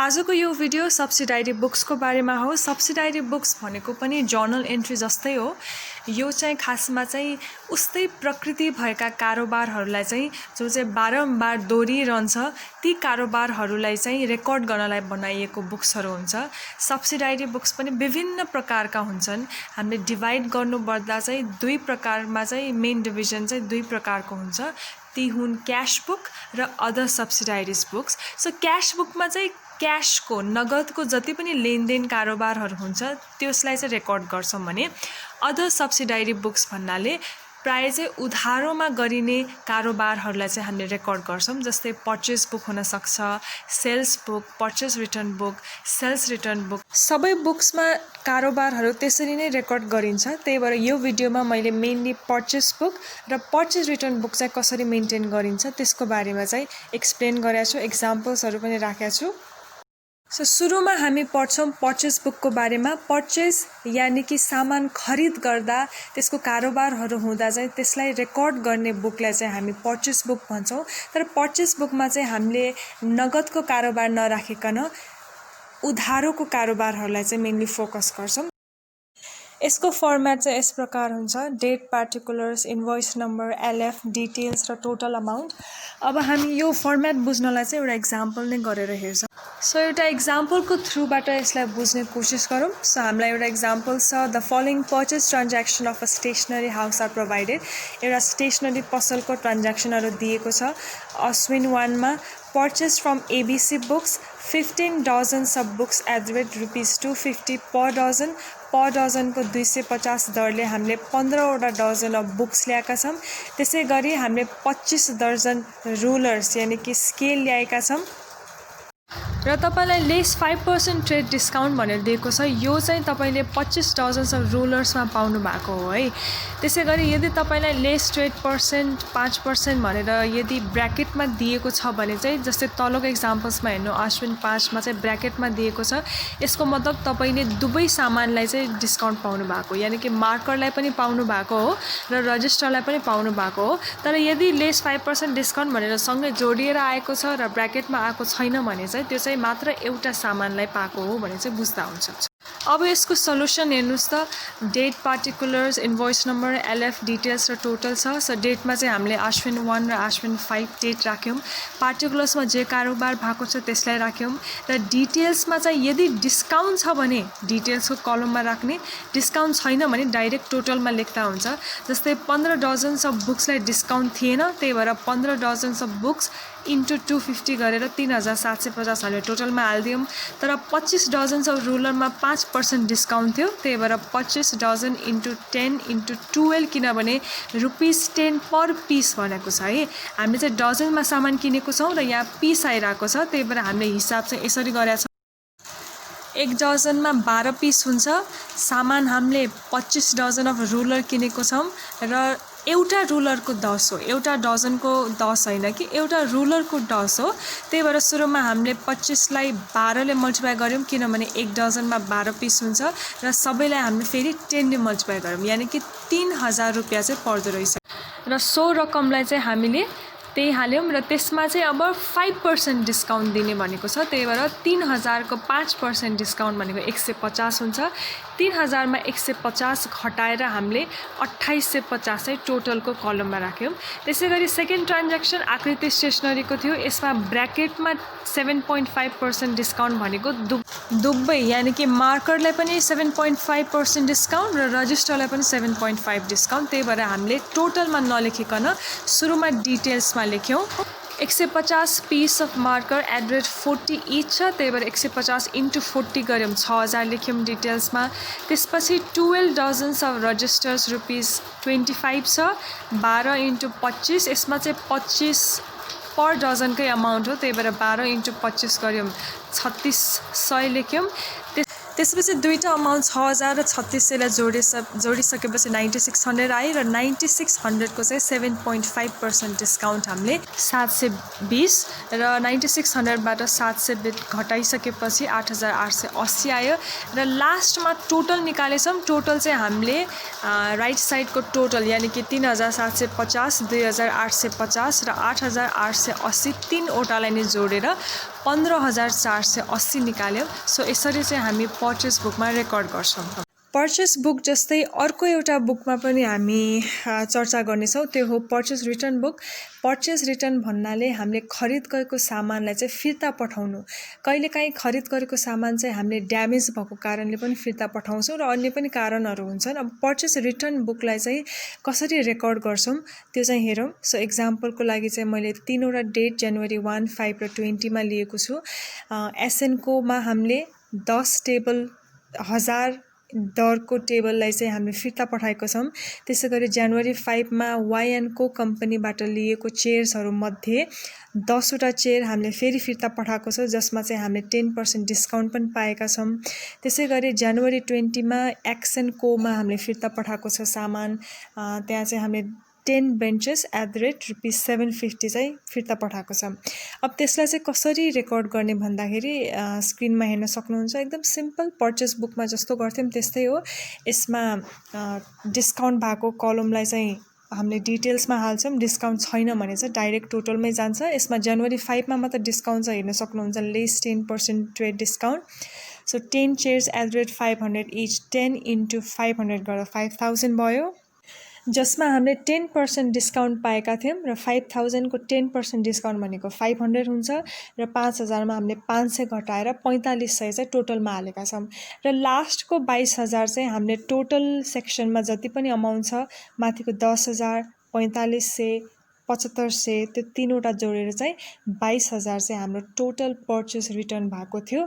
आजको यो भिडियो सब्सिडाइरी बुक्सको बारेमा हो। सब्सिडाइरी बुक्स भनेको पनि जर्नल एन्ट्री जस्तै हो। यो चाहिँ खासमा चाहिँ उस्तै प्रकृति भएका कारोबारहरूलाई चाहिँ जो चाहिँ बारम्बार दोहोरिरहन्छ ती कारोबारहरूलाई चाहिँ रेकर्ड गर्नलाई बनाइएको बुक्सहरू हुन्छ। सब्सिडाइरी बुक्स पनि विभिन्न प्रकारका हुन्छन्। हामीले डिभाइड गर्नुपर्दा चाहिँ दुई प्रकारमा चाहिँ मेन डिभिजन चाहिँ दुई प्रकारको हुन्छ। ती हुन् क्याश बुक र अदर सब्सिडाइरिज बुक्स। सो क्याश बुकमा चाहिँ क्याशको नगदको जति पनि लेनदेन कारोबारहरू हुन्छ त्यसलाई चाहिँ रेकर्ड गर्छौँ भने अदर सब्सिडाइरी बुक्स भन्नाले प्राय चाहिँ उधारोमा गरिने कारोबारहरूलाई चाहिँ हामीले रेकर्ड गर्छौँ। जस्तै पर्चेस बुक हुन सक्छ, sales book, purchase return book, sales return book. सबै बुक्समा कारोबारहरू त्यसरी नै रेकर्ड गरिन्छ। त्यही भएर यो भिडियोमा मैले मेनली पर्चेस बुक र पर्चेस रिटर्न बुक चाहिँ कसरी मेन्टेन गरिन्छ त्यसको बारेमा चाहिँ एक्सप्लेन गरेको छु, एक्जाम्पल्सहरू पनि राखेको छु। सो सुरुमा हामी पढ्छौँ पर्चेस बुकको बारेमा। पर्चेस यानि कि सामान खरिद गर्दा त्यसको कारोबारहरू हुँदा चाहिँ त्यसलाई रेकर्ड गर्ने बुकलाई चाहिँ हामी पर्चेस बुक भन्छौँ। तर पर्चेस बुकमा चाहिँ हामीले नगदको कारोबार नराखिकन उधारोको कारोबारहरूलाई चाहिँ मेनली फोकस गर्छौँ। यसको फर्मेट चाहिँ यस प्रकार हुन्छ: date, particulars, invoice number, LF, details र टोटल अमाउन्ट। अब हामी यो फर्मेट बुझ्नलाई चाहिँ एउटा इक्जाम्पल नै गरेर हेर्छौँ। सो एउटा इक्जाम्पलको थ्रुबाट यसलाई बुझ्ने कोसिस गरौँ। सो हामीलाई एउटा इक्जाम्पल छ: the following purchase transaction of a stationery house are provided. एउटा स्टेसनरी पसलको ट्रान्ज्याक्सनहरू दिएको छ। अश्विन 1 मा purchase from ABC books 15 dozens of books at the rate ₹250 per dozen. Per डजनको 250 दरले हामीले 15वटा डजन अफ बुक्स ल्याएका छौँ। त्यसै गरी हामीले 25 दर्जन रुलर्स यानि कि स्केल ल्याएका छौँ र तपाईलाई लेस 5% ट्रेड डिस्काउन्ट भनेर दिएको छ। यो चाहिँ तपाईले 25 डजन्स अफ रुलर्समा पाउनु भएको हो है। त्यसै गरी यदि तपाईलाई लेस ट्रेड पर्सेन्ट 5% भनेर यदि ब्र्याकेटमा दिएको छ भने चाहिँ जस्तै तलको एक्जाम्पल्समा हेर्नु, अश्विन 5 मा चाहिँ ब्र्याकेटमा दिएको छ। यसको मतलब तपाईले दुवै सामानलाई चाहिँ डिस्काउन्ट पाउनु भएको, यानि कि मार्करलाई पनि पाउनु भएको हो र रजिस्टरलाई पनि पाउनु भएको हो। तर यदि लेस 5% डिस्काउन्ट भनेर सँगै जोडिएर आएको छ र ब्र्याकेटमा आएको छैन भने चाहिँ त्यो चाहिँ मात्र एउटा सामानलाई पाएको हो भने चाहिँ बुझ्दा हुन्छ। अब यसको सल्युसन हेर्नुस् त। Date, particulars, invoice number, LF, details र टोटल छ। सो डेटमा चाहिँ हामीले अश्विन 1 र अश्विन 5 डेट राख्यौँ। पार्टिकुलर्समा जे कारोबार भएको छ त्यसलाई राख्यौँ र डिटेल्समा चाहिँ यदि डिस्काउन्ट छ भने डिटेल्सको कलममा राख्ने, डिस्काउन्ट छैन भने डाइरेक्ट टोटलमा लेख्दा हुन्छ। जस्तै 15 डजन्स अफ बुक्सलाई डिस्काउन्ट थिएन, त्यही भएर 15 डजन्स अफ बुक्स इन्टु 250 गरेर 3750 हामीले टोटलमा हालिदियौँ। तर 25 डजन्स अफ रुलरमा 5% डिस्काउन्ट थियो, त्यही भएर 25 डजन इन्टु 10 इन्टु 12 किनभने ₹10 पर पिस भनेको छ है। हामीले चाहिँ डजनमा सामान किनेको छौँ र यहाँ पिस आइरहेको छ, त्यही भएर हामीले हिसाब चाहिँ यसरी गरेका छौँ। एक डजनमा 12 पिस हुन्छ। सामान हामीले 25 डजन अफ रुलर किनेको छौँ र एउटा रुलरको 10 हो। एउटा डजनको 10 होइन कि एउटा रुलरको 10 हो। त्यही भएर सुरुमा हामीले 25 लाई 12 ले मल्टिप्लाई गऱ्यौँ किनभने एक डजनमा 12 पिस हुन्छ र सबैलाई हामीले फेरि 10 ले मल्टिप्लाई गऱ्यौँ, यानि कि 3000 रुपियाँ चाहिँ पर्दो रहेछ। र सो रकमलाई चाहिँ हामीले त्यही हाल्यौँ र त्यसमा चाहिँ अब 5% डिस्काउन्ट दिने भनेको छ। त्यही भएर 3000 को 5% डिस्काउन्ट भनेको 150 हुन्छ। 3000 मा 150 घटाएर हामीले 2850 चाहिँ टोटलको कलममा राख्यौँ। त्यसै गरी सेकेन्ड ट्रान्ज्याक्सन आकृति स्टेसनरीको थियो। यसमा ब्र्याकेटमा 7.5% डिस्काउन्ट भनेको दुवै यानि कि मार्करलाई पनि 7.5% डिस्काउन्ट र रजिस्टरलाई पनि 7.5 डिस्काउन्ट। त्यही भएर हामीले टोटलमा नलेखिकन सुरुमा डिटेल्समा लेख्यौँ। 150 piece of marker at the rate 40 each छ, त्यही भएर 150 इन्टु 40 गऱ्यौँ, 6000 लेख्यौँ डिटेल्समा। त्यसपछि 12 डजन्स अफ रजिस्टर्स ₹25 छ। 12 इन्टु 25, यसमा चाहिँ 25 पर डजनकै अमाउन्ट हो, त्यही भएर 12 इन्टु 25 गऱ्यौँ, 3600 लेख्यौँ। त्यसपछि दुईटा अमाउन्ट 6000 र 3600लाई जोडिसकेपछि 9600 आयो र 9600 को चाहिँ 7.5% डिस्काउन्ट हामीले 720 र 9600बाट 700 घटाइसकेपछि 8880 आयो र लास्टमा टोटल निकालेछौँ। टोटल चाहिँ हामीले राइट साइडको टोटल यानि कि 3750, 2850 र 8880 तीनवटालाई नै जोडेर 15,480 निकाल्यौँ। सो यसरी चाहिँ हामी पर्चेस बुकमा रेकर्ड गर्छौँ। पर्चेस बुक जस्तै अर्को एउटा बुकमा पनि हामी चर्चा गर्नेछौँ, त्यो हो purchase return book. Purchase return भन्नाले हामीले खरिद गरेको सामानलाई चाहिँ फिर्ता पठाउनु। कहिलेकाहीँ खरिद गरेको सामान चाहिँ हामीले ड्यामेज भएको कारणले पनि फिर्ता पठाउँछौँ र अन्य पनि कारणहरू हुन्छन्। अब पर्चेस रिटर्न बुकलाई चाहिँ कसरी रेकर्ड गर्छौँ त्यो चाहिँ हेरौँ। सो इक्जाम्पलको लागि चाहिँ मैले 3वटा डेट जनवरी 1, 5 र 20 मा लिएको छु। एसएनकोमा हामीले 10 टेबल 1000 दरको टेबललाई चाहिँ हामीले फिर्ता पठाएको छौँ। त्यसै गरी जनवरी 5 मा वाइएनको कम्पनीबाट लिएको चेयर्सहरूमध्ये 10वटा चेयर हामीले फेरि फिर्ता पठाएको छौँ, जसमा चाहिँ हामीले 10% डिस्काउन्ट पनि पाएका छौँ। त्यसै गरी जनवरी 20 मा एक्सएनकोमा हामीले फिर्ता पठाएको छ सामान। त्यहाँ चाहिँ हामीले 10 बेन्चेस @750 चाहिँ फिर्ता पठाएको छ। अब त्यसलाई चाहिँ कसरी रेकर्ड गर्ने भन्दाखेरि स्क्रिनमा हेर्न सक्नुहुन्छ। एकदम सिम्पल पर्चेस बुकमा जस्तो गर्थ्यौँ त्यस्तै हो। यसमा डिस्काउन्ट भएको कलमलाई चाहिँ हामीले डिटेल्समा हाल्छौँ। डिस्काउन्ट छैन भने चाहिँ डाइरेक्ट टोटलमै जान्छ। यसमा जनवरी 5 मा मात्र डिस्काउन्ट छ, हेर्न सक्नुहुन्छ, lace 10% trade discount. So 10 chairs @500 each, 10 × 500 गरेर 5000 भयो, जसमा हामीले 10% डिस्काउन्ट पाएका थियौँ र 5000 को 10% डिस्काउन्ट भनेको 500 हुन्छ र 5000 मा हामीले 500 घटाएर 4500 चाहिँ टोटलमा हालेका छौँ। र लास्टको 22000 चाहिँ हामीले टोटल सेक्सनमा जति पनि अमाउन्ट छ, माथिको 10000, 4500, 7500 त्यो 3वटा जोडेर चाहिँ 22000 चाहिँ हाम्रो टोटल पर्चेस रिटर्न भएको थियो।